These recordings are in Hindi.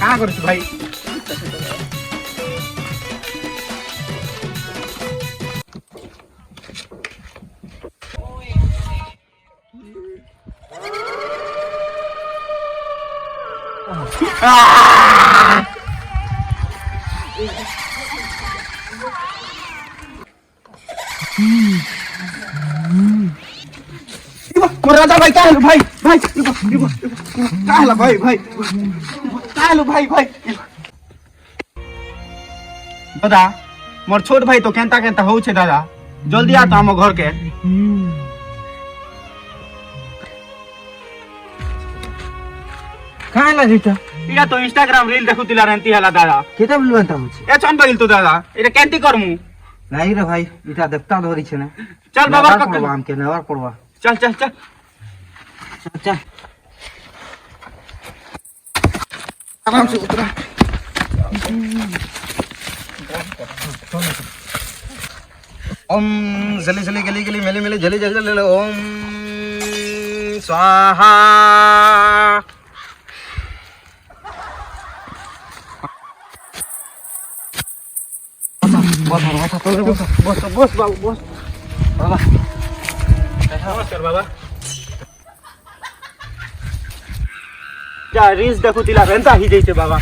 କାଣା କରୁଛୁ ଭାଇ? राजा भाई क्या हेलो भाई भाई क्या हेलो भाई भाई क्या हेलो भाई भाई दादा मोर छोट भाई तो केंता केंता हो छे दादा जल्दी आ तो हम घर के कहाँ लागिता इरा तो इंस्टाग्राम रील देखुतिला रहती हला दादा केटा बोलबंता होछे ए चन बगिल तो दादा इरा केंती करमु नहीं रे भाई इटा देवता धरी छे ना चल बाबा पड़वा हम के नवर पड़वा चल चल चल चल आराम से उतरा ओम जली जली गली गली मेली मेली जली जली जली ओम स्वाहा बस बाबू बस बाबा नमस्कार बाबा क्या रील्स देखुतिला रहता ही जैसे बाबा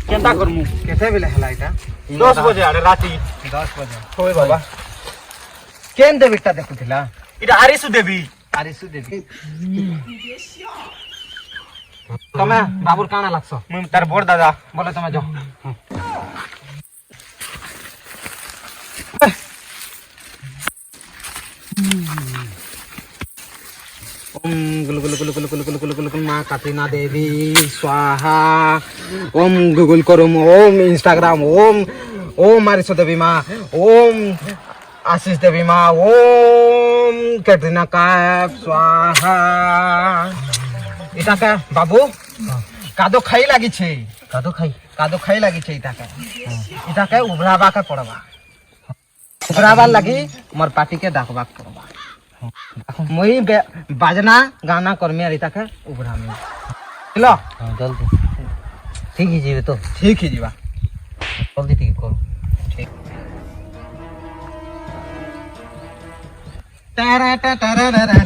केंता करमु केते बेले हला इटा 10 बजे आरे राती 10 बजे होय बाबा केन देविटा देखुथिला इटा आरिसु देवी आरिसु देवी तमे बाबूर काना लागछ मुई तार बोर दादा बोले तमे जाओ ओम गुल गुल गुल गुल गुल गुल गुल गुल गुल माँ कात्रीना देवी स्वाहा ओम गूगल करूम ओम इंस्टाग्राम ओम ओम मारिसो देवी माँ ओम आशीष देवी माँ ओम कैटरीना कैफ स्वाहा इटा बाबू कादो खाई लागी छे कादो खाई लागी छे इटा के उभराबा का पड़वा उभराबा लगी मोर पार्टी के डाकबा पड़वा मुई बाजना गाना करमी आ रीता के उबरा में चलो जल्दी ठीक ही जीवे तो ठीक ही जीवा जल्दी ठीक करो ठीक तारा ता तारा रा रा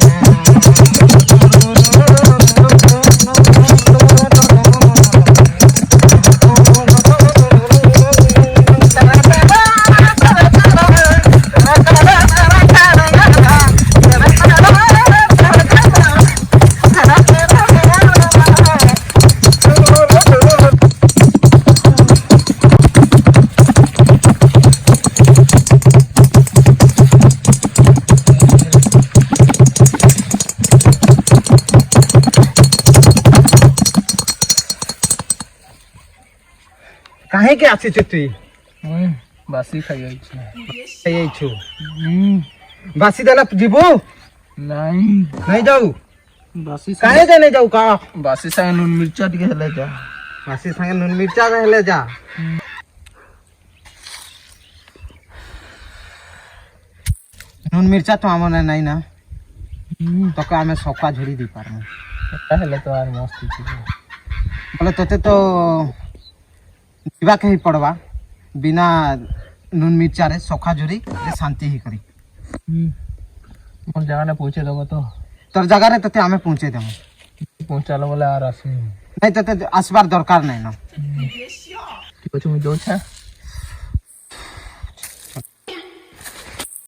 काहे के आछे तुई बासी खाई खाई छु बासी देला जीबो नहीं जाऊ बासी काहे जे नहीं जाऊ का बासी संगे नून मिर्चा टिके हेले जा बासी संगे नून मिर्चा हेले जा नून मिर्चा तो हमने नहीं ना तो का हमें सौका झड़ी दी पार हेले तो यार मस्त बोले तोते तो जीवा के ही पड़वा बिना नून मिर्चा रे सौखा झुरी रे शांति ही करी मोर जगह ने पहुंचे देबो तो तोर जगह रे तते हमें पहुंचे देबो पहुंचालो बोले यार आसी नहीं तते आसबार दरकार नहीं ना कि कुछ मुझे दो छा